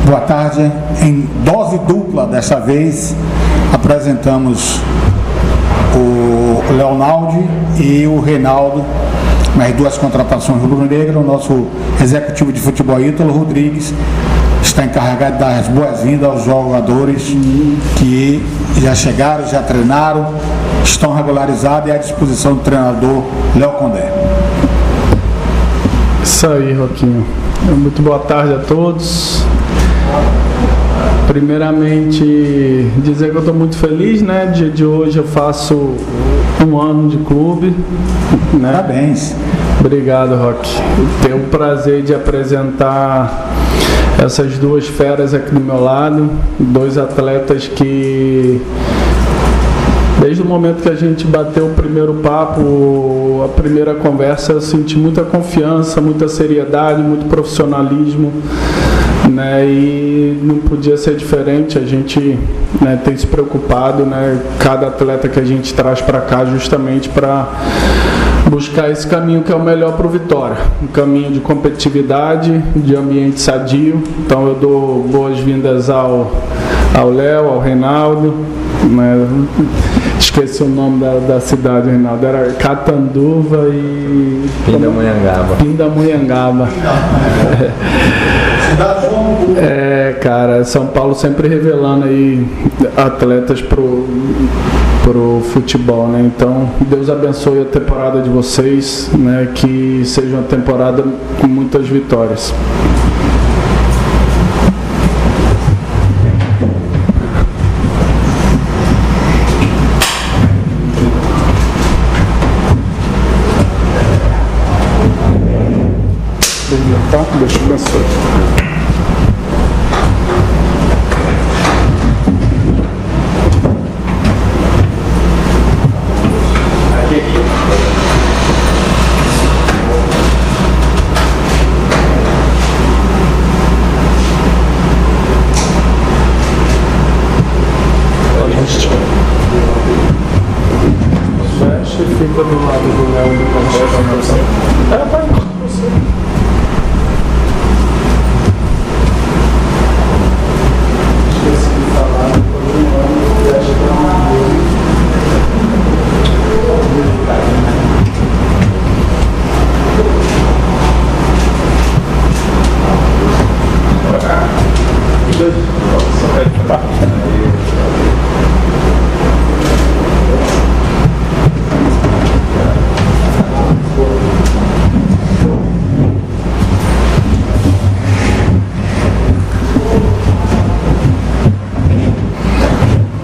Boa tarde. Em dose dupla, dessa vez, apresentamos o Leonaldo e o Reinaldo, mais duas contratações rubro-negras. O nosso executivo de futebol, Ítalo Rodrigues, está encarregado de dar as boas-vindas aos jogadores que já chegaram, já treinaram, estão regularizados e à disposição do treinador Léo Condé. Isso aí, Roquinho. Muito boa tarde a todos. Primeiramente, dizer que eu estou muito feliz, né? Dia de hoje eu faço 1 ano de clube, né? Parabéns. Obrigado, Roque. Tenho o prazer de apresentar essas duas feras aqui do meu lado, 2 atletas que, desde o momento que a gente bateu o primeiro papo, a primeira conversa, eu senti muita confiança, muita seriedade, muito profissionalismo, né? E não podia ser diferente. A gente, né, tem se preocupado, né, cada atleta que a gente traz para cá justamente para buscar esse caminho que é o melhor para o Vitória, um caminho de competitividade, de ambiente sadio. Então eu dou boas-vindas ao Léo, ao Reinaldo, né? Esqueci o nome da cidade, Reinaldo, era Catanduva e Pindamonhangaba. Cara, São Paulo sempre revelando aí atletas pro futebol, né? Então, Deus abençoe a temporada de vocês, né? Que seja uma temporada com muitas vitórias. Deus te abençoe. Fecha e fica do lado do Léo do conversa.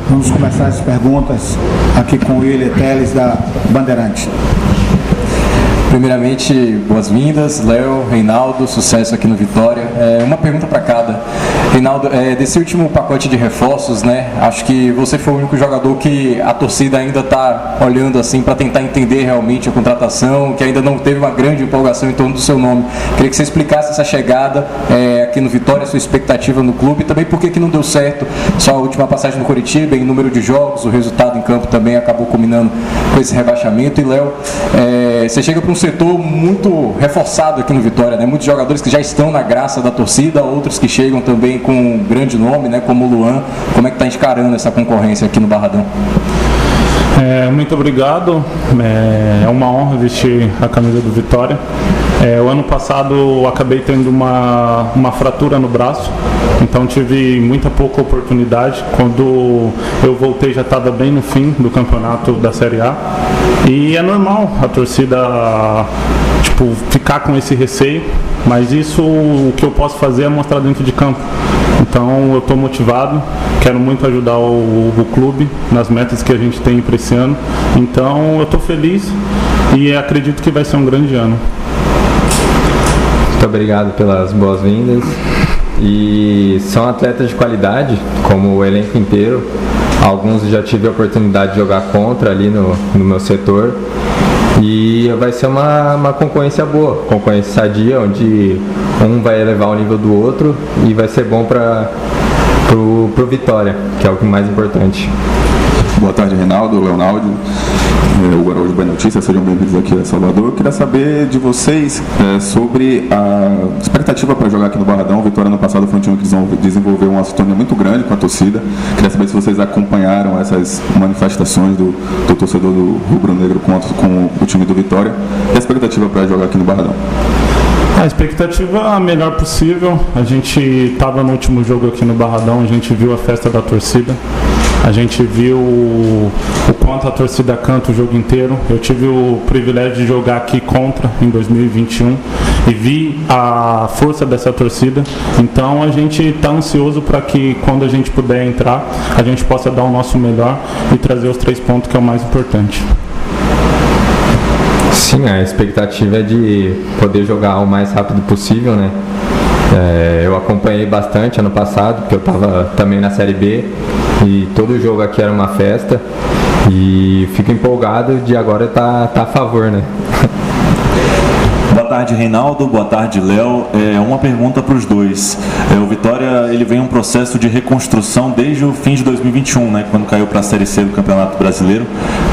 Vamos começar as perguntas aqui com o William Teles, da Bandeirante. Primeiramente, boas-vindas, Léo, Reinaldo, sucesso aqui no Vitória. Uma pergunta para cada. Reinaldo, desse último pacote de reforços, né? Acho que você foi o único jogador que a torcida ainda está olhando assim para tentar entender realmente a contratação, que ainda não teve uma grande empolgação em torno do seu nome. Queria que você explicasse essa chegada aqui no Vitória, sua expectativa no clube e também por que não deu certo só a última passagem no Coritiba, em número de jogos, o resultado em campo também acabou culminando com esse rebaixamento. E Léo, você chega para um setor muito reforçado aqui no Vitória, né? Muitos jogadores que já estão na graça da torcida, outros que chegam também com um grande nome, né? Como o Luan. Como é que está encarando essa concorrência aqui no Barradão? Muito obrigado, é uma honra vestir a camisa do Vitória. O ano passado eu acabei tendo uma fratura no braço, então tive muita pouca oportunidade. Quando eu voltei já estava bem no fim do campeonato da Série A, e é normal a torcida ficar com esse receio, mas isso, o que eu posso fazer é mostrar dentro de campo. Então eu estou motivado, quero muito ajudar o clube nas metas que a gente tem para esse ano. Então eu estou feliz e acredito que vai ser um grande ano. Muito obrigado pelas boas-vindas. E são atletas de qualidade, como o elenco inteiro. Alguns já tive a oportunidade de jogar contra ali no meu setor. E vai ser uma concorrência boa, concorrência sadia, onde um vai elevar o nível do outro e vai ser bom pro Vitória, que é o que mais importante. Boa tarde, Reinaldo, Leonaldo. O Araújo Boa Notícia, sejam bem-vindos aqui a Salvador. Eu queria saber de vocês sobre a expectativa para jogar aqui no Barradão. O Vitória, no passado, foi um time que desenvolveu uma sintonia muito grande com a torcida. Queria saber se vocês acompanharam essas manifestações do torcedor do rubro-negro com o time do Vitória. E a expectativa para jogar aqui no Barradão? A expectativa é a melhor possível. A gente estava no último jogo aqui no Barradão, a gente viu a festa da torcida. A gente viu o quanto a torcida canta o jogo inteiro. Eu tive o privilégio de jogar aqui contra em 2021 e vi a força dessa torcida. Então a gente está ansioso para que quando a gente puder entrar, a gente possa dar o nosso melhor e trazer os 3 pontos, que é o mais importante. Sim, a expectativa é de poder jogar o mais rápido possível, né? Eu acompanhei bastante ano passado, porque eu estava também na Série B e todo jogo aqui era uma festa e fico empolgado de agora estar a favor, né? Boa tarde, Reinaldo. Boa tarde, Léo. Uma pergunta para os dois. O Vitória ele vem em um processo de reconstrução desde o fim de 2021, né, quando caiu para a Série C do Campeonato Brasileiro.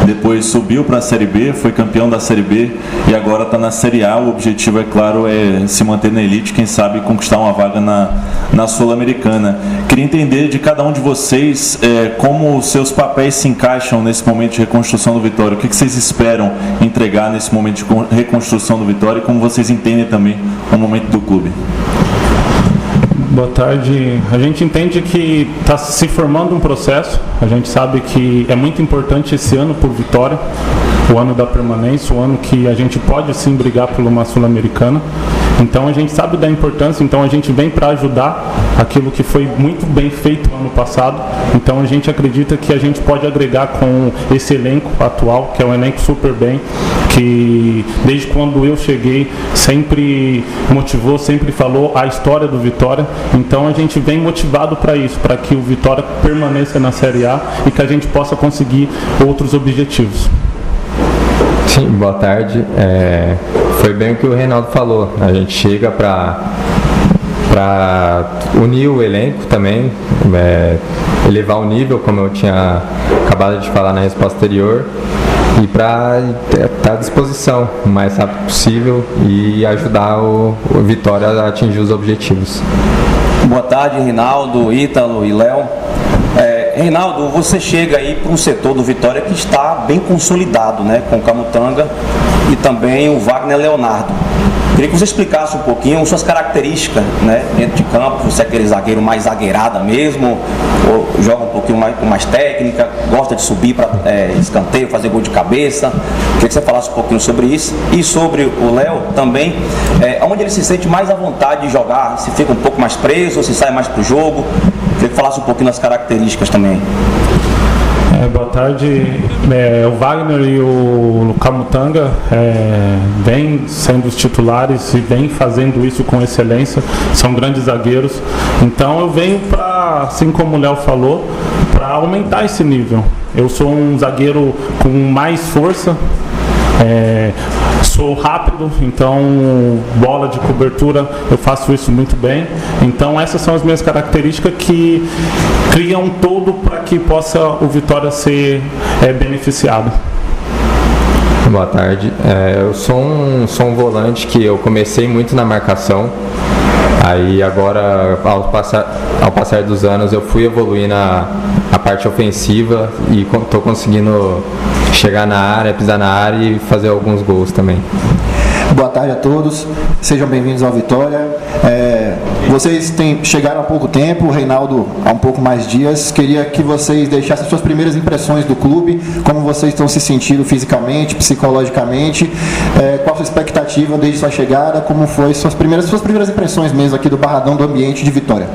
Depois subiu para a Série B, foi campeão da Série B e agora está na Série A. O objetivo, é claro, é se manter na elite, quem sabe conquistar uma vaga na Sul-Americana. Queria entender de cada um de vocês como os seus papéis se encaixam nesse momento de reconstrução do Vitória. O que vocês esperam entregar nesse momento de reconstrução do Vitória? Como vocês entendem também o momento do clube? Boa tarde. A gente entende que está se formando um processo. A gente sabe que é muito importante esse ano por Vitória, o ano da permanência, o ano que a gente pode sim brigar por uma Sul-Americana. Então a gente sabe da importância, então a gente vem para ajudar aquilo que foi muito bem feito ano passado. Então a gente acredita que a gente pode agregar com esse elenco atual, que é um elenco super bem, que desde quando eu cheguei sempre motivou, sempre falou a história do Vitória. Então a gente vem motivado para isso, para que o Vitória permaneça na Série A e que a gente possa conseguir outros objetivos. Sim, boa tarde. Foi bem o que o Reinaldo falou. A gente chega para unir o elenco também, elevar o nível, como eu tinha acabado de falar na resposta anterior, e para estar à disposição o mais rápido possível e ajudar o Vitória a atingir os objetivos. Boa tarde, Reinaldo, Ítalo e Léo. Reinaldo, você chega aí para um setor do Vitória que está bem consolidado, né, com o Camutanga e também o Wagner Leonardo. Queria que você explicasse um pouquinho suas características, né, dentro de campo. Você é aquele zagueiro mais zagueirada mesmo, ou joga um pouquinho com mais técnica, gosta de subir para escanteio, fazer gol de cabeça. Queria que você falasse um pouquinho sobre isso. E sobre o Léo também, onde ele se sente mais à vontade de jogar, se fica um pouco mais preso, se sai mais para o jogo. Queria que falasse um pouquinho das características também. Boa tarde. O Wagner e o Camutanga vêm sendo os titulares e vêm fazendo isso com excelência. São grandes zagueiros. Então eu venho para, assim como o Léo falou, para aumentar esse nível. Eu sou um zagueiro com mais força. Sou rápido, então bola de cobertura eu faço isso muito bem. Então essas são as minhas características que criam um todo para que possa o Vitória ser beneficiado. Boa tarde. Eu sou um volante que eu comecei muito na marcação. Aí agora, ao passar dos anos, eu fui evoluindo a parte ofensiva e estou conseguindo chegar na área, pisar na área e fazer alguns gols também. Boa tarde a todos, sejam bem-vindos ao Vitória. Vocês chegaram há pouco tempo, o Reinaldo há um pouco mais dias. Queria que vocês deixassem suas primeiras impressões do clube, como vocês estão se sentindo fisicamente, psicologicamente, qual a sua expectativa desde sua chegada, como foi suas primeiras impressões mesmo aqui do Barradão, do ambiente de Vitória.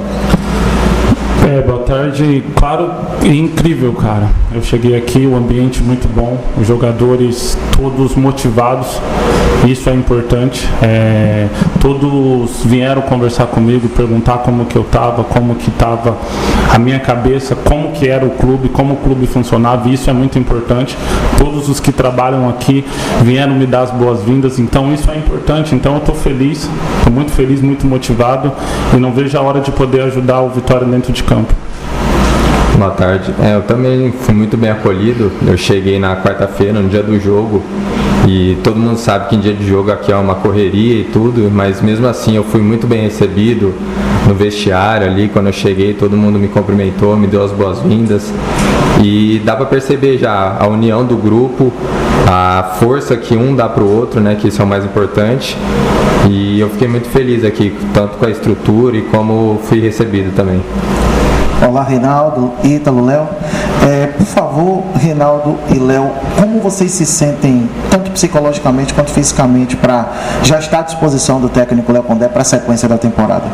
Boa tarde. Claro, incrível, cara. Eu cheguei aqui, o ambiente muito bom, os jogadores todos motivados, isso é importante. Todos vieram conversar comigo, perguntar como que eu estava, como que estava a minha cabeça, como que era o clube, como o clube funcionava, e isso é muito importante. Todos os que trabalham aqui vieram me dar as boas-vindas, então isso é importante. Então eu estou feliz, estou muito feliz, muito motivado e não vejo a hora de poder ajudar o Vitória dentro de campo. Boa tarde. Eu também fui muito bem acolhido. Eu cheguei na quarta-feira, no dia do jogo, e todo mundo sabe que em dia de jogo aqui é uma correria e tudo, mas mesmo assim eu fui muito bem recebido no vestiário ali. Quando eu cheguei, todo mundo me cumprimentou, me deu as boas-vindas, e dá para perceber já a união do grupo, a força que um dá pro outro, né, que isso é o mais importante. E eu fiquei muito feliz aqui, tanto com a estrutura e como fui recebido também. Olá, Reinaldo, Ítalo, Léo. Por favor, Reinaldo e Léo, como vocês se sentem, tanto psicologicamente quanto fisicamente, para já estar à disposição do técnico Léo Condé para a sequência da temporada?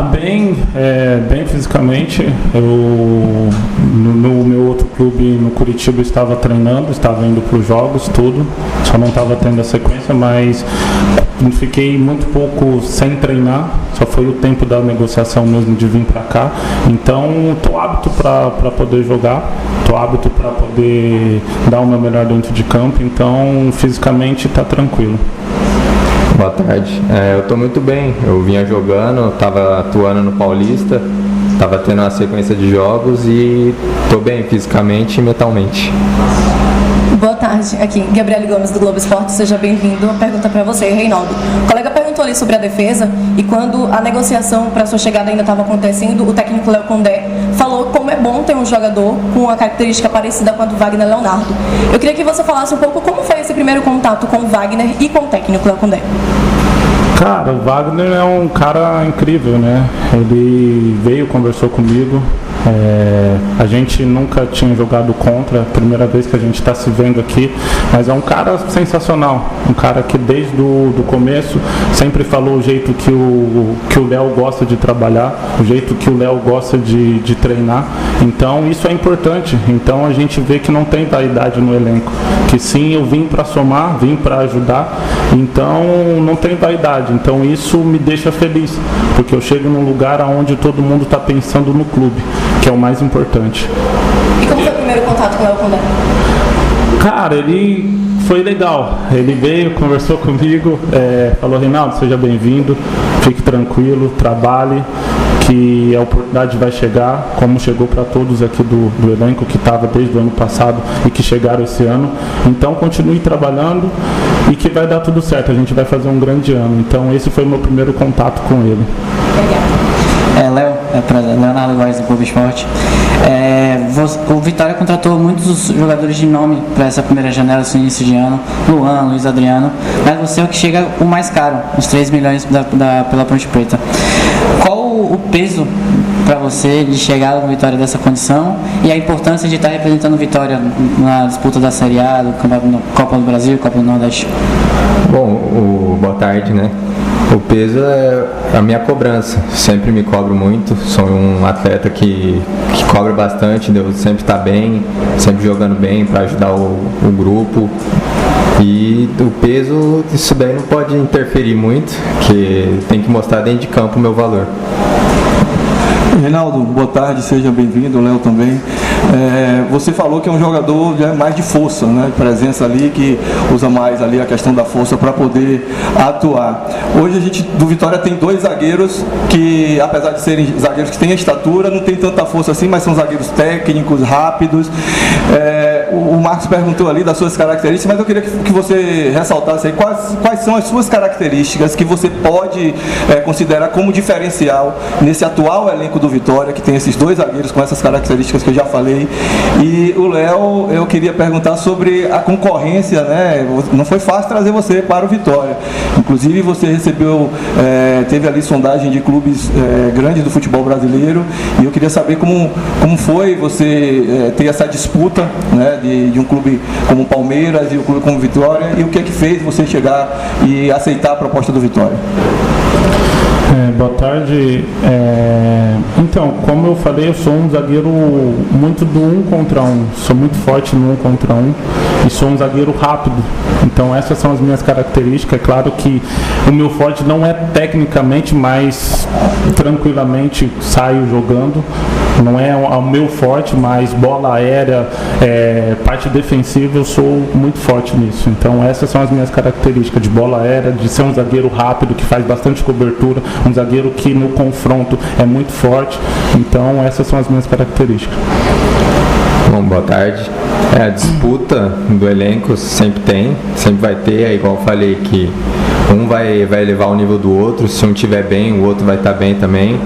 Bem fisicamente. Eu, no meu outro clube, no Curitiba, estava treinando, estava indo para os jogos, tudo. Só não estava tendo a sequência, mas fiquei muito pouco sem treinar. Só foi o tempo da negociação mesmo de vir para cá. Então, estou apto para poder jogar. Estou apto para poder dar o meu melhor dentro de campo. Então, fisicamente, está tranquilo. Boa tarde. Eu estou muito bem. Eu vinha jogando, estava atuando no Paulista, estava tendo uma sequência de jogos e estou bem fisicamente e mentalmente. Boa tarde, aqui Gabriele Gomes do Globo Esporte, seja bem-vindo. Uma pergunta para você, Reinaldo. O colega perguntou ali sobre a defesa e quando a negociação para sua chegada ainda estava acontecendo, o técnico Léo Condé falou como é bom ter um jogador com uma característica parecida com a do Wagner Leonardo. Eu queria que você falasse um pouco como foi esse primeiro contato com o Wagner e com o técnico Léo Condé. Cara, o Wagner é um cara incrível, né? Ele veio, conversou comigo. A gente nunca tinha jogado contra, primeira vez que a gente está se vendo aqui, mas é um cara sensacional, um cara que desde do começo sempre falou o jeito que o Léo gosta de trabalhar, o jeito que o Léo gosta de treinar. Então isso é importante. Então a gente vê que não tem vaidade no elenco, que sim, eu vim para somar, vim para ajudar, então não tem vaidade. Então isso me deixa feliz, porque eu chego num lugar onde todo mundo está pensando no clube, que é o mais importante. E como foi o primeiro contato com o Léo Condé? Cara, ele foi legal. Ele veio, conversou comigo, falou: Reinaldo, seja bem-vindo, fique tranquilo, trabalhe, que a oportunidade vai chegar, como chegou para todos aqui do elenco que estava desde o ano passado e que chegaram esse ano. Então continue trabalhando e que vai dar tudo certo, a gente vai fazer um grande ano. Então esse foi o meu primeiro contato com ele. Léo, Leonardo Góes do Globo Esporte. O Vitória contratou muitos jogadores de nome para essa primeira janela, esse início de ano, Luan, Luiz Adriano, mas você é o que chega o mais caro, os 3 milhões pela Ponte Preta. Qual o peso para você de chegar no Vitória dessa condição e a importância de estar representando o Vitória na disputa da Série A, do Copa do Brasil, Copa do Nordeste? Bom, boa tarde, né? O peso é a minha cobrança, sempre me cobro muito, sou um atleta que cobra bastante, devo sempre estar bem, sempre jogando bem para ajudar o grupo. E o peso, isso daí não pode interferir muito, que tem que mostrar dentro de campo o meu valor. Reinaldo, boa tarde, seja bem-vindo, o Léo também. Você falou que é um jogador mais de força, né? Presença ali, que usa mais ali a questão da força para poder atuar. Hoje a gente do Vitória tem 2 zagueiros que, apesar de serem zagueiros que têm a estatura, não tem tanta força assim, mas são zagueiros técnicos, rápidos. O Marcos perguntou ali das suas características, mas eu queria que você ressaltasse aí quais são as suas características que você pode considerar como diferencial nesse atual elenco do Vitória, que tem esses 2 zagueiros com essas características que eu já falei. E o Léo, eu queria perguntar sobre a concorrência, né? Não foi fácil trazer você para o Vitória. Inclusive você recebeu, teve ali sondagem de clubes grandes do futebol brasileiro, e eu queria saber como foi você ter essa disputa, né, de um clube como o Palmeiras e um clube como o Vitória, e o que é que fez você chegar e aceitar a proposta do Vitória. Boa tarde. Então, como eu falei, eu sou um zagueiro muito do 1 contra 1. Sou muito forte no 1 contra 1 e sou um zagueiro rápido. Então, essas são as minhas características. É claro que o meu forte não é tecnicamente, mas tranquilamente saio jogando. Não é o meu forte, mas bola aérea, parte defensiva, eu sou muito forte nisso. Então essas são as minhas características de bola aérea, de ser um zagueiro rápido, que faz bastante cobertura, um zagueiro que no confronto é muito forte. Então essas são as minhas características. Bom, boa tarde. A disputa do elenco sempre vai ter, é igual eu falei, que um vai elevar o nível do outro, se um estiver bem, o outro vai estar bem também.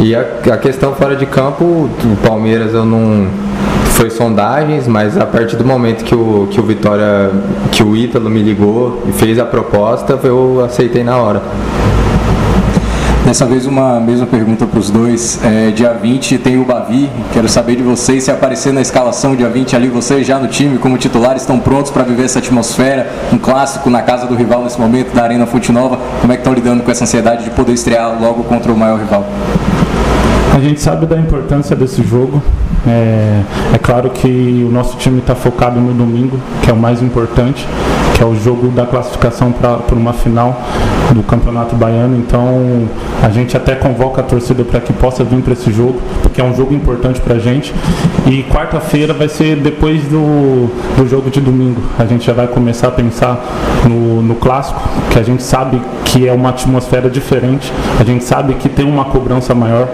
E a questão fora de campo, o Palmeiras eu não... Foi sondagens, mas a partir do momento que o Vitória, que o Ítalo me ligou e fez a proposta, eu aceitei na hora. Dessa vez uma mesma pergunta para os dois. Dia 20 tem o Bavi, quero saber de vocês, se aparecer na escalação dia 20 ali, vocês já no time como titulares estão prontos para viver essa atmosfera, um clássico na casa do rival nesse momento, da Arena Fonte Nova, como é que estão lidando com essa ansiedade de poder estrear logo contra o maior rival? A gente sabe da importância desse jogo. É claro que o nosso time está focado no domingo, que é o mais importante, que é o jogo da classificação para uma final do Campeonato Baiano. Então a gente até convoca a torcida para que possa vir para esse jogo, porque é um jogo importante para a gente. E quarta-feira vai ser depois do jogo de domingo. A gente já vai começar a pensar no clássico, que a gente sabe que é uma atmosfera diferente, a gente sabe que tem uma cobrança maior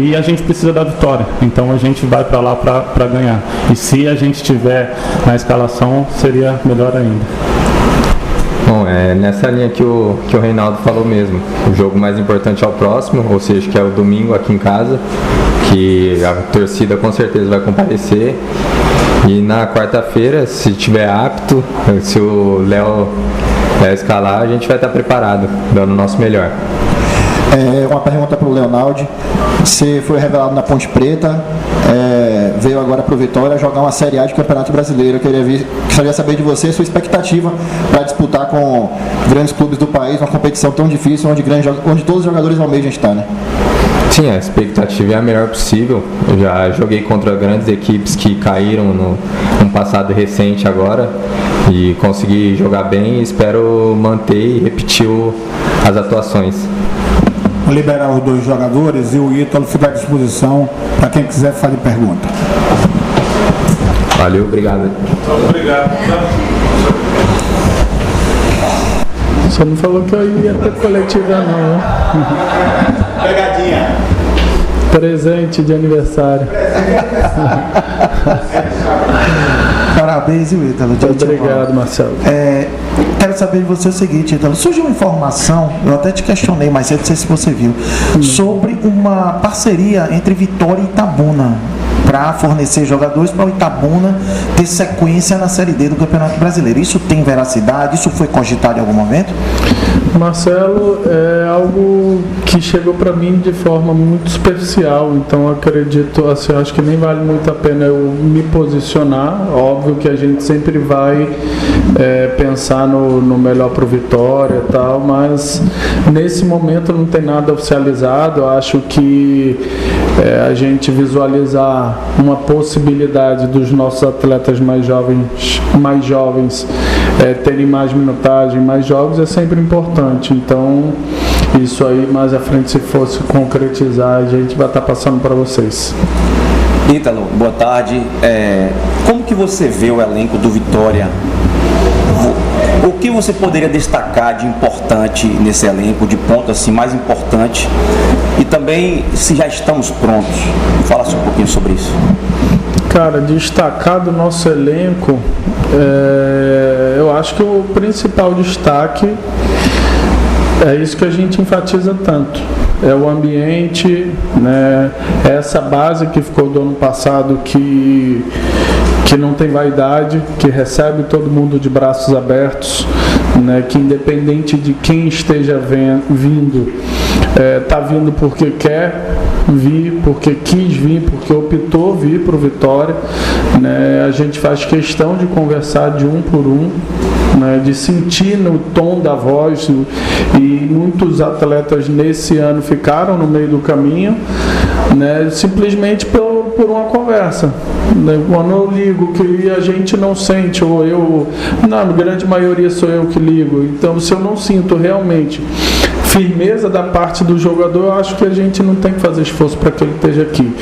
e a gente precisa da vitória. Então a gente vai para lá para ganhar. E se a gente estiver na escalação, seria melhor ainda. Bom, nessa linha que o Reinaldo falou mesmo. O jogo mais importante é o próximo, ou seja, que é o domingo aqui em casa, que a torcida com certeza vai comparecer. E na quarta-feira, se estiver apto, se o Léo escalar, a gente vai estar preparado, dando o nosso melhor. Uma pergunta para o Leonaldo. Você foi revelado na Ponte Preta, veio agora para o Vitória jogar uma Série A de Campeonato Brasileiro. Eu queria saber de você sua expectativa para disputar com grandes clubes do país, uma competição tão difícil, onde todos os jogadores almejam estar, né? Sim, a expectativa é a melhor possível. Eu já joguei contra grandes equipes que caíram no passado recente agora e consegui jogar bem e espero manter e repetir as atuações. Vou liberar os dois jogadores e o Ítalo fica à disposição para quem quiser fazer pergunta. Valeu, obrigado. Obrigado. Só não falou que eu ia ter coletiva não. Pegadinha. Presente de aniversário. Parabéns, Ítalo. Obrigado, Marcelo. Quero saber de você o seguinte, Ítalo. Surgiu uma informação, eu até te questionei mais cedo, não sei se você viu, sobre uma parceria entre Vitória e Itabuna para fornecer jogadores para o Itabuna ter sequência na Série D do Campeonato Brasileiro. Isso tem veracidade? Isso foi cogitado em algum momento? Marcelo, é algo que chegou para mim de forma muito superficial, então eu acredito, assim, acho que nem vale muito a pena eu me posicionar. Óbvio que a gente sempre vai pensar no melhor para o Vitória e tal, mas nesse momento não tem nada oficializado. Eu acho que a gente visualizar uma possibilidade dos nossos atletas mais jovens terem mais minutagem, mais jogos é sempre importante. Então isso aí mais à frente, se fosse concretizar, a gente vai estar passando para vocês. Ítalo, boa tarde. Como que você vê o elenco do Vitória? O que você poderia destacar de importante nesse elenco, de ponto assim mais importante? E também se já estamos prontos. Fala-se um pouquinho sobre isso. Cara, destacar do nosso elenco, eu acho que o principal destaque é isso que a gente enfatiza tanto. É o ambiente, né? Essa base que ficou do ano passado que não tem vaidade, que recebe todo mundo de braços abertos, né? Que independente de quem esteja vindo, está vindo porque quer vir, porque quis vir, porque optou vir para o Vitória, né? A gente faz questão de conversar de um por um, né? De sentir no tom da voz, e muitos atletas nesse ano ficaram no meio do caminho, né? Simplesmente por uma conversa, né? Quando eu ligo que a gente não sente, ou na grande maioria sou eu que ligo, então se eu não sinto realmente firmeza da parte do jogador, eu acho que a gente não tem que fazer esforço para que ele esteja aqui,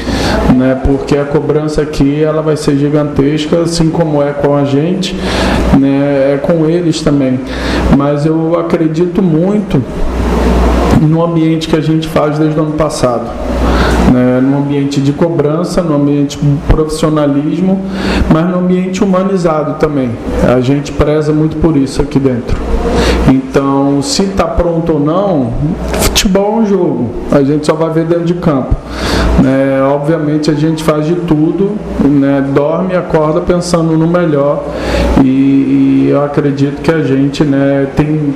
né? Porque a cobrança aqui ela vai ser gigantesca, assim como é com a gente, né? É com eles também. Mas eu acredito muito no ambiente que a gente faz desde o ano passado, né? No ambiente de cobrança, no ambiente de profissionalismo, mas no ambiente humanizado também. A gente preza muito por isso aqui dentro. Então, se está pronto ou não, futebol é um jogo, a gente só vai ver dentro de campo, né? Obviamente a gente faz de tudo, né? Dorme e acorda pensando no melhor, e eu acredito que a gente, né, tem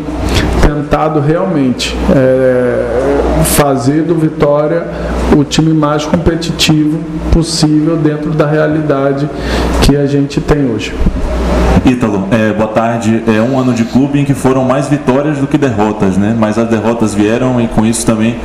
tentado realmente fazer do Vitória o time mais competitivo possível dentro da realidade que a gente tem hoje. Ítalo, boa tarde. É um ano de clube em que foram mais vitórias do que derrotas, né? Mas as derrotas vieram e com isso também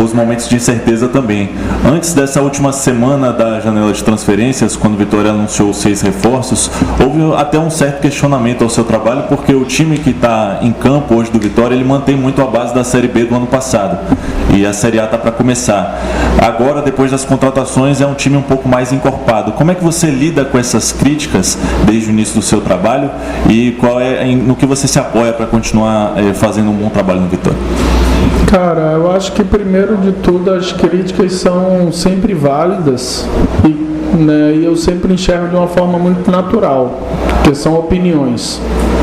os momentos de incerteza também. Antes dessa última semana da janela de transferências, quando o Vitória anunciou 6 reforços, houve até um certo questionamento ao seu trabalho, porque o time que está em campo hoje do Vitória, ele mantém muito a base da Série B do ano passado. E a Série A está para começar. Agora, depois das contratações, é um time um pouco mais encorpado. Como é que você lida com essas críticas desde o início do seu trabalho e no que você se apoia para continuar fazendo um bom trabalho no Vitória? Cara, eu acho que primeiro de tudo as críticas são sempre válidas e eu sempre enxergo de uma forma muito natural, porque são opiniões,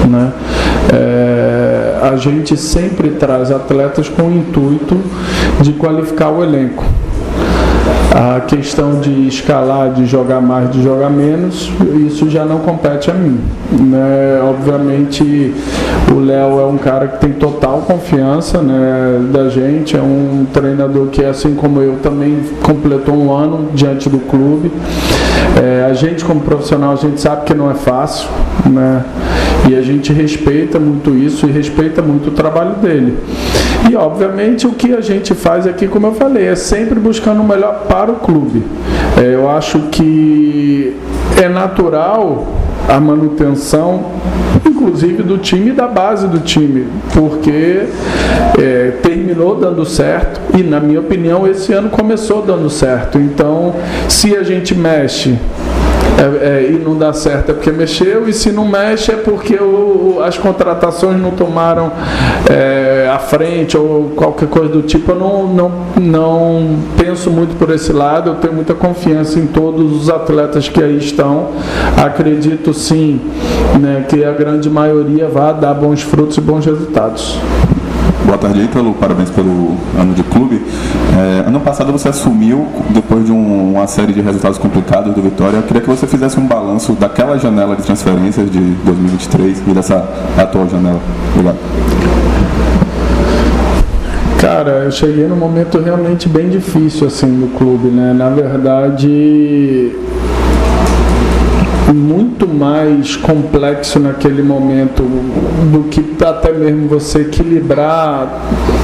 né? A gente sempre traz atletas com o intuito de qualificar o elenco. A questão de escalar, de jogar mais, de jogar menos, isso já não compete a mim, né? Obviamente o Léo é um cara que tem total confiança, né, da gente, é um treinador que, assim como eu, também completou um ano diante do clube. A gente, como profissional, a gente sabe que não é fácil, né? E a gente respeita muito isso e respeita muito o trabalho dele. E, obviamente, o que a gente faz aqui, como eu falei, é sempre buscando o melhor para o clube. Eu acho que é natural a manutenção, inclusive do time e da base do time, porque terminou dando certo e, na minha opinião, esse ano começou dando certo. Então, se a gente mexe e não dá certo é porque mexeu, e se não mexe é porque as contratações não tomaram à frente ou qualquer coisa do tipo. Eu não penso muito por esse lado, eu tenho muita confiança em todos os atletas que aí estão. Acredito sim, né, que a grande maioria vai dar bons frutos e bons resultados. Boa tarde, Ítalo. Parabéns pelo ano de clube. Ano passado você assumiu, depois de uma série de resultados complicados do Vitória. Eu queria que você fizesse um balanço daquela janela de transferências de 2023 e dessa atual janela. Obrigado. Cara, eu cheguei num momento realmente bem difícil assim do clube, né? Na verdade, muito mais complexo naquele momento do que até mesmo você equilibrar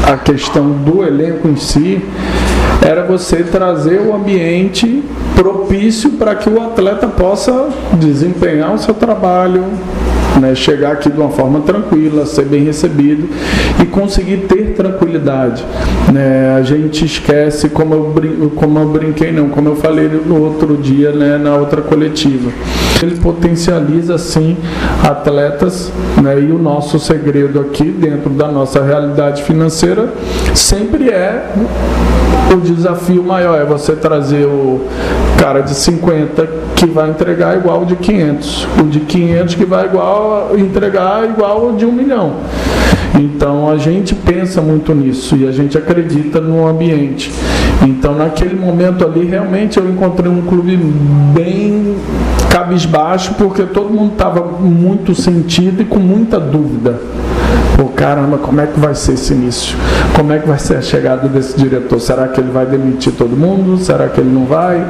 a questão do elenco em si, era você trazer o ambiente propício para que o atleta possa desempenhar o seu trabalho, né, chegar aqui de uma forma tranquila, ser bem recebido e conseguir ter tranquilidade, né? A gente esquece, como eu falei no outro dia, né, na outra coletiva, ele potencializa sim atletas, né, e o nosso segredo aqui dentro da nossa realidade financeira sempre é o desafio maior, é você trazer o cara de 50 que vai entregar igual o de 500, o de 500 que vai entregar igual o de 1 milhão. Então a gente pensa muito nisso e a gente acredita no ambiente. Então naquele momento ali realmente eu encontrei um clube bem cabisbaixo, porque todo mundo estava muito sentido e com muita dúvida. Pô, caramba, como é que vai ser esse início? Como é que vai ser a chegada desse diretor? Será que ele vai demitir todo mundo? Será que ele não vai?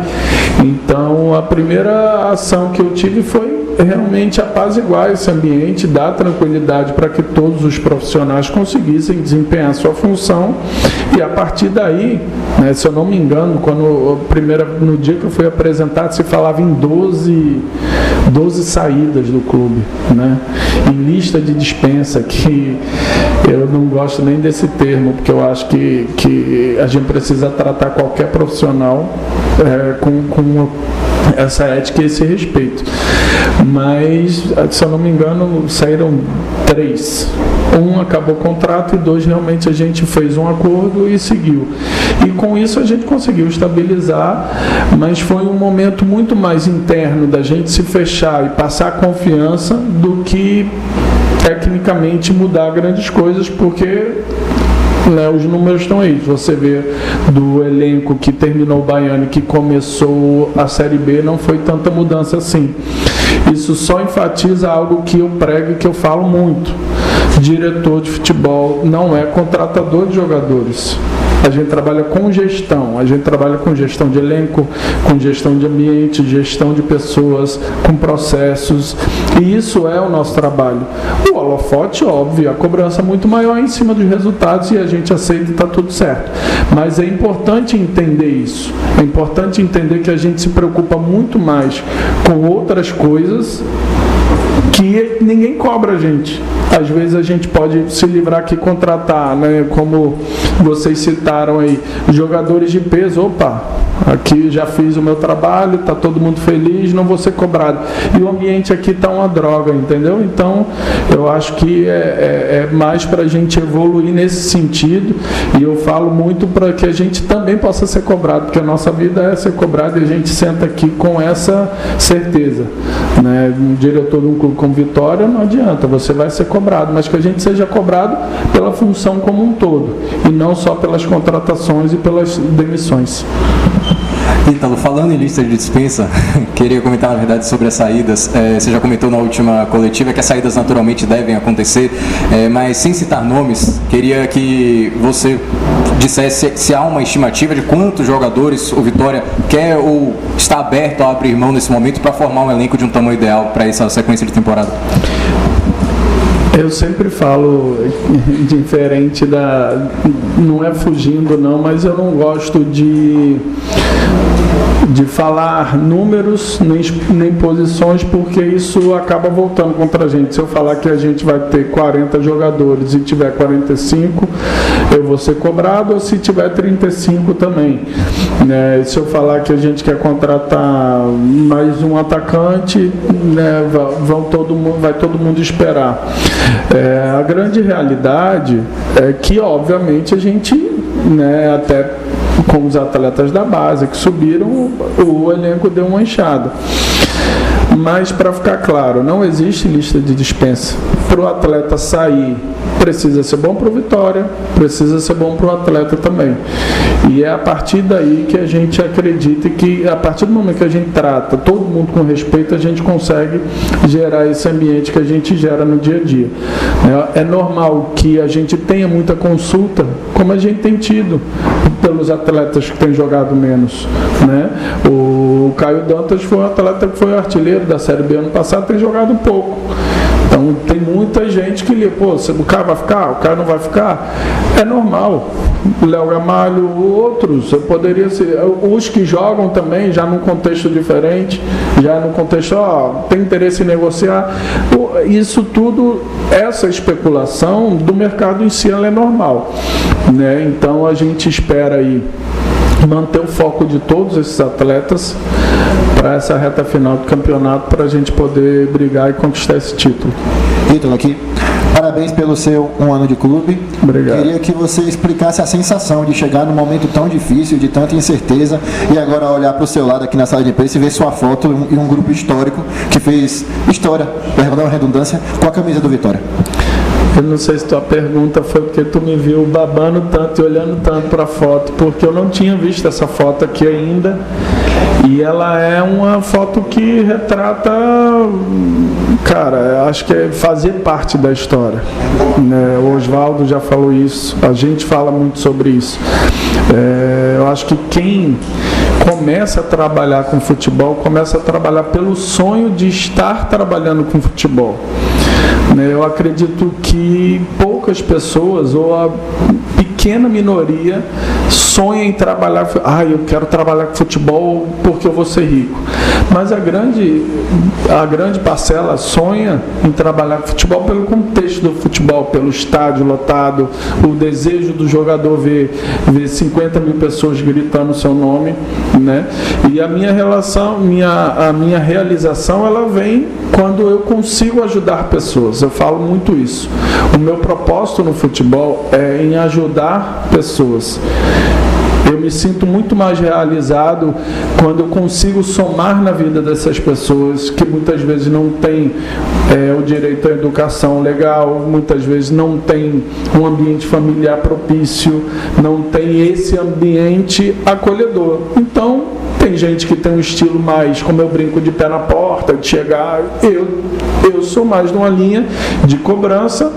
Então, a primeira ação que eu tive foi realmente apaziguar esse ambiente, dar tranquilidade para que todos os profissionais conseguissem desempenhar a sua função. E a partir daí, né, se eu não me engano, no dia que eu fui apresentado, se falava em 12 saídas do clube, né? Em lista de dispensa, que Eu não gosto nem desse termo, porque eu acho que a gente precisa tratar qualquer profissional com essa ética e esse respeito. Mas, se eu não me engano, saíram 3. Um acabou o contrato e 2 realmente a gente fez um acordo e seguiu. E com isso a gente conseguiu estabilizar, mas foi um momento muito mais interno da gente se fechar e passar confiança do que tecnicamente mudar grandes coisas, porque os números estão aí. Você vê do elenco que terminou o Baiano e que começou a Série B, não foi tanta mudança assim. Isso só enfatiza algo que eu prego e que eu falo muito. Diretor de futebol não é contratador de jogadores. A gente trabalha com gestão, a gente trabalha com gestão de elenco, com gestão de ambiente, gestão de pessoas, com processos, e isso é o nosso trabalho. O holofote, óbvio, a cobrança é muito maior em cima dos resultados e a gente aceita e está tudo certo. Mas é importante entender isso, é importante entender que a gente se preocupa muito mais com outras coisas que ninguém cobra a gente. Às vezes a gente pode se livrar aqui, contratar, né? Como vocês citaram aí, jogadores de peso. Opa, aqui já fiz o meu trabalho, está todo mundo feliz, não vou ser cobrado. E o ambiente aqui está uma droga, entendeu? Então, eu acho que é mais para a gente evoluir nesse sentido, e eu falo muito para que a gente também possa ser cobrado, porque a nossa vida é ser cobrado e a gente senta aqui com essa certeza, né? Um diretor de um clube como Vitória, não adianta, você vai ser cobrado, mas que a gente seja cobrado pela função como um todo, e não só pelas contratações e pelas demissões. Ítalo, falando em lista de dispensa, queria comentar na verdade sobre as saídas. Você já comentou na última coletiva que as saídas naturalmente devem acontecer, mas sem citar nomes, queria que você dissesse se há uma estimativa de quantos jogadores o Vitória quer ou está aberto a abrir mão nesse momento para formar um elenco de um tamanho ideal para essa sequência de temporada. Eu sempre falo diferente não é fugindo não, mas eu não gosto de falar números nem posições, porque isso acaba voltando contra a gente. Se eu falar que a gente vai ter 40 jogadores e tiver 45, eu vou ser cobrado, ou se tiver 35 também, né? Se eu falar que a gente quer contratar mais um atacante, né, vai todo mundo esperar. A grande realidade é que, obviamente, a gente, né, até com os atletas da base que subiram, o elenco deu uma enxada. Mas, para ficar claro, não existe lista de dispensa. Para o atleta sair, precisa ser bom para o Vitória, precisa ser bom para o atleta também. E é a partir daí que a gente acredita que, a partir do momento que a gente trata todo mundo com respeito, a gente consegue gerar esse ambiente que a gente gera no dia a dia. É normal que a gente tenha muita consulta, como a gente tem tido pelos atletas que têm jogado menos, né? O Caio Dantas foi um atleta que foi artilheiro da Série B ano passado, tem jogado pouco. Então tem muita gente que o cara vai ficar, o cara não vai ficar. É normal. O Léo Gamalho, outros, poderia ser, os que jogam também, já num contexto diferente, já num contexto, tem interesse em negociar. Isso tudo, essa especulação do mercado em si, ela é normal, né? Então a gente espera aí manter o foco de todos esses atletas para essa reta final do campeonato, para a gente poder brigar e conquistar esse título. Ítalo aqui, parabéns pelo seu 1 ano de clube. Obrigado. Queria que você explicasse a sensação de chegar num momento tão difícil, de tanta incerteza, e agora olhar para o seu lado aqui na sala de imprensa e ver sua foto e um grupo histórico que fez história, perdão a redundância, com a camisa do Vitória. Eu não sei se tua pergunta foi porque tu me viu babando tanto e olhando tanto para a foto, porque eu não tinha visto essa foto aqui ainda. E ela é uma foto que retrata, cara, acho que é fazer parte da história, né? O Oswaldo já falou isso, a gente fala muito sobre isso. Eu acho que quem começa a trabalhar com futebol, começa a trabalhar pelo sonho de estar trabalhando com futebol. Eu acredito que poucas poucas pessoas, ou a pequena minoria, sonha em trabalhar. Eu quero trabalhar com futebol porque eu vou ser rico. Mas a grande parcela sonha em trabalhar com futebol pelo contexto do futebol, pelo estádio lotado, o desejo do jogador ver 50 mil pessoas gritando o seu nome, né? E a minha relação, a minha realização, ela vem quando eu consigo ajudar pessoas. Eu falo muito isso. O meu propósito no futebol é em ajudar pessoas. Eu me sinto muito mais realizado quando eu consigo somar na vida dessas pessoas que muitas vezes não têm o direito à educação legal, muitas vezes não têm um ambiente familiar propício, não tem esse ambiente acolhedor. Então, tem gente que tem um estilo mais, como eu brinco, de pé na porta, de chegar. Eu sou mais de uma linha de cobrança,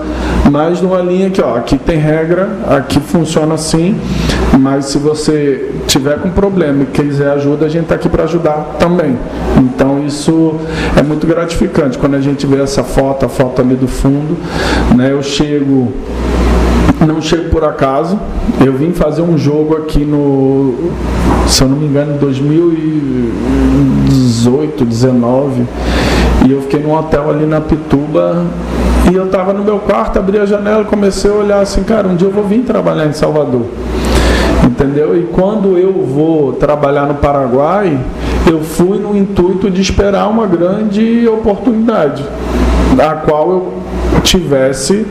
mais de uma linha que, aqui tem regra, aqui funciona assim, mas se você tiver com problema e quiser ajuda, a gente está aqui para ajudar também. Então isso é muito gratificante quando a gente vê essa foto, a foto ali do fundo, né? Eu não chego por acaso, eu vim fazer um jogo aqui se eu não me engano, em 2018, 19, e eu fiquei num hotel ali na Pituba, e eu estava no meu quarto, abri a janela e comecei a olhar assim, cara, um dia eu vou vir trabalhar em Salvador, entendeu? E quando eu vou trabalhar no Paraguai, eu fui no intuito de esperar uma grande oportunidade, a qual eu tivesse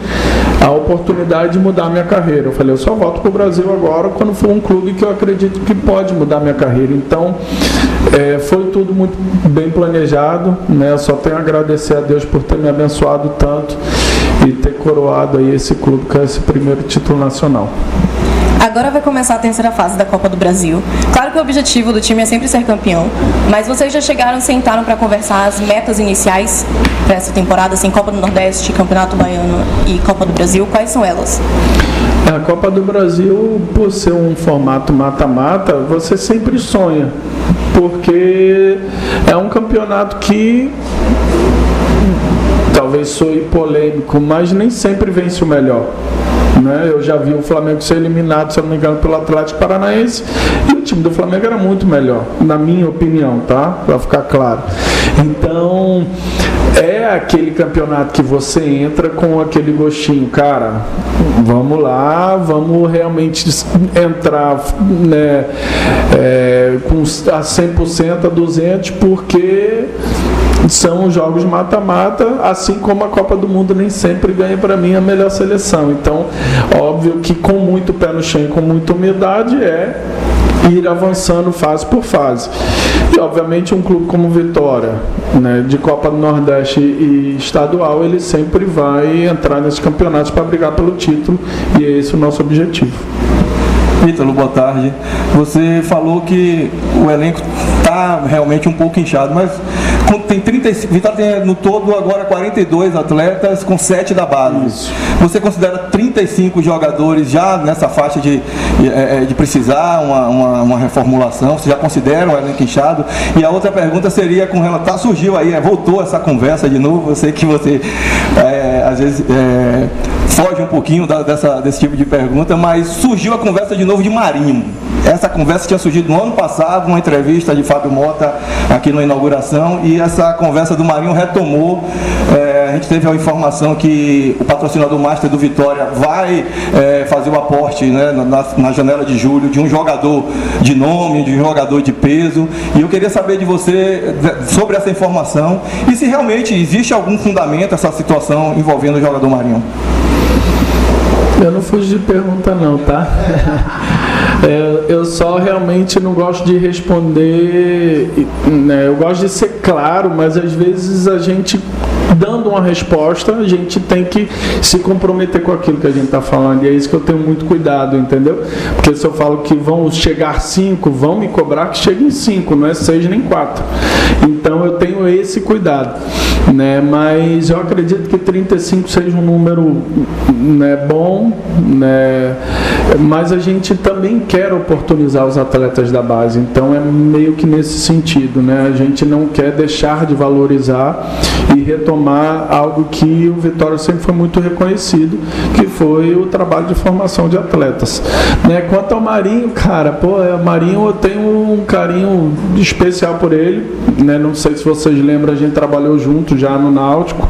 a oportunidade de mudar minha carreira. Eu falei, eu só volto para o Brasil agora quando for um clube que eu acredito que pode mudar minha carreira. Então, foi tudo muito bem planejado, né? Eu só tenho a agradecer a Deus por ter me abençoado tanto e ter coroado aí esse clube com esse primeiro título nacional. Agora vai começar a terceira fase da Copa do Brasil. Claro que o objetivo do time é sempre ser campeão, mas vocês já chegaram e sentaram para conversar as metas iniciais para essa temporada, assim, Copa do Nordeste, Campeonato Baiano e Copa do Brasil, quais são elas? A Copa do Brasil, por ser um formato mata-mata, você sempre sonha, porque é um campeonato que talvez soe polêmico, mas nem sempre vence o melhor. Né? Eu já vi o Flamengo ser eliminado, se eu não me engano, pelo Atlético Paranaense, e o time do Flamengo era muito melhor, na minha opinião, tá? Para ficar claro. Então, é aquele campeonato que você entra com aquele gostinho, cara, vamos lá, vamos realmente entrar, né, com a 100%, a 200%, porque são jogos mata-mata, assim como a Copa do Mundo nem sempre ganha para mim a melhor seleção. Então, óbvio que com muito pé no chão e com muita humildade é ir avançando fase por fase. E obviamente um clube como Vitória, né, de Copa do Nordeste e estadual, ele sempre vai entrar nesses campeonatos para brigar pelo título, e é esse o nosso objetivo. Ítalo, boa tarde. Você falou que o elenco está realmente um pouco inchado, mas tem 35, Vitória tem no todo agora 42 atletas com 7 da base. Isso. Você considera 35 jogadores já nessa faixa de precisar uma reformulação? Você já considera um elenco inchado? E a outra pergunta seria com relação, surgiu aí, voltou essa conversa de novo, eu sei que você às vezes foge um pouquinho desse tipo de pergunta, mas surgiu a conversa de novo de Marinho. Essa conversa tinha surgido no ano passado, numa entrevista de Fábio Mota aqui na inauguração, e essa conversa do Marinho retomou. A gente teve a informação que o patrocinador master do Vitória vai fazer o aporte, né, na janela de julho, de um jogador de nome, de um jogador de peso, e eu queria saber de você sobre essa informação e se realmente existe algum fundamento essa situação envolvendo o jogador Marinho. Eu não fujo de pergunta não, tá? Eu só realmente não gosto de responder, né? Eu gosto de ser claro, mas às vezes a gente, dando uma resposta, a gente tem que se comprometer com aquilo que a gente está falando, e é isso que eu tenho muito cuidado, entendeu? Porque se eu falo que vão chegar 5, vão me cobrar que cheguem 5, não é 6 nem 4. Então eu tenho esse cuidado, né? Mas eu acredito que 35 seja um número, né, bom, né? Mas a gente também quer oportunizar os atletas da base, então é meio que nesse sentido, né? A gente não quer deixar de valorizar e retomar retomar algo que o Vitória sempre foi muito reconhecido, que foi o trabalho de formação de atletas, né? Quanto ao Marinho, cara, Marinho, eu tenho um carinho especial por ele, né? Não sei se vocês lembram, a gente trabalhou junto já no Náutico,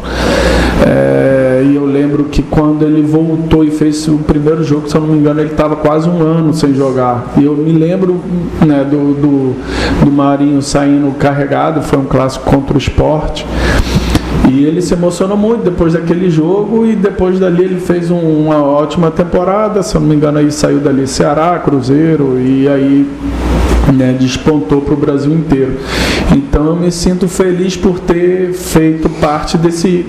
e eu lembro que quando ele voltou e fez o primeiro jogo, se eu não me engano, ele estava quase um ano sem jogar, e eu me lembro, né, do Marinho saindo carregado, foi um clássico contra o Sport, e ele se emocionou muito depois daquele jogo, e depois dali ele fez uma ótima temporada, se eu não me engano, aí saiu dali Ceará, Cruzeiro, e aí, né, despontou para o Brasil inteiro. Então eu me sinto feliz por ter feito parte desse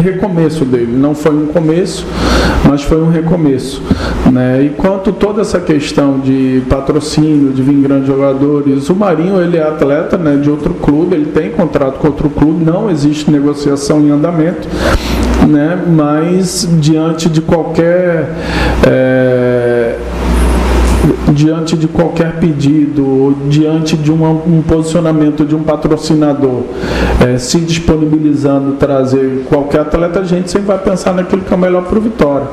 recomeço dele. Não foi um começo, mas foi um recomeço, né? E quanto toda essa questão de patrocínio, de vir grandes jogadores, o Marinho, ele é atleta, né, de outro clube, ele tem contrato com outro clube, não existe negociação em andamento, né? Mas diante de qualquer pedido, ou diante de um posicionamento de um patrocinador se disponibilizando trazer qualquer atleta, a gente sempre vai pensar naquilo que é o melhor para o Vitória,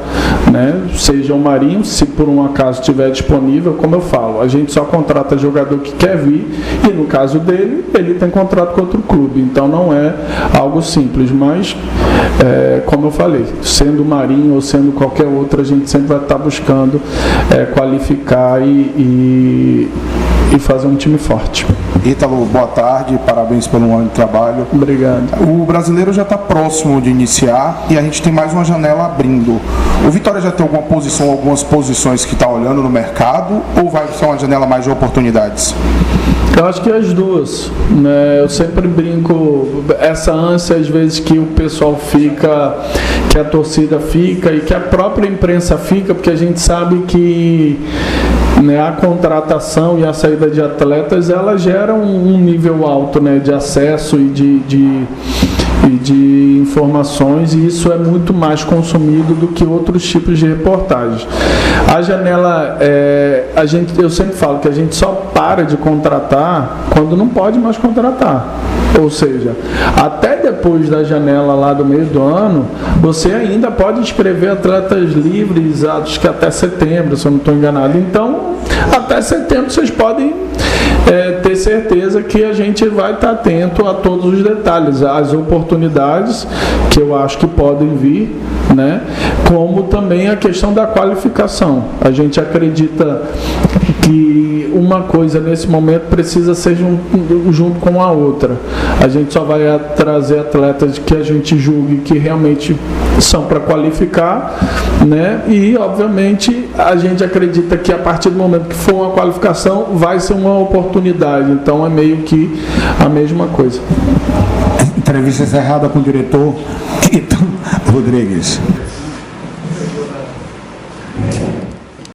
né? Seja o Marinho, se por um acaso estiver disponível, como eu falo, a gente só contrata jogador que quer vir, e no caso dele, ele tem contrato com outro clube, então não é algo simples, mas como eu falei, sendo o Marinho ou sendo qualquer outro, a gente sempre vai estar buscando qualificar e fazer um time forte. Ítalo, boa tarde, parabéns pelo ano de trabalho. Obrigado. O brasileiro já está próximo de iniciar e a gente tem mais uma janela abrindo. O Vitória já tem algumas posições que está olhando no mercado, ou vai ser uma janela mais de oportunidades? Eu acho que as duas, né? Eu sempre brinco, essa ânsia às vezes que o pessoal fica, que a torcida fica e que a própria imprensa fica, porque a gente sabe que, né, a contratação e a saída de atletas, ela gera um nível alto, né, de acesso e de informações, e isso é muito mais consumido do que outros tipos de reportagens. A janela, eu sempre falo que a gente só para de contratar quando não pode mais contratar. Ou seja, até depois da janela lá do meio do ano, você ainda pode inscrever atletas livres, acho que até setembro, se eu não estou enganado. Então, até setembro vocês podem ter certeza que a gente vai estar atento a todos os detalhes, as oportunidades que eu acho que podem vir, né? Como também a questão da qualificação. A gente acredita que uma coisa nesse momento precisa ser junto com a outra. A gente só vai trazer atletas que a gente julgue que realmente são para qualificar, né? E obviamente a gente acredita que a partir do momento que for uma qualificação vai ser uma oportunidade. Então é meio que a mesma coisa. Entrevista encerrada com o diretor Ítalo Rodrigues.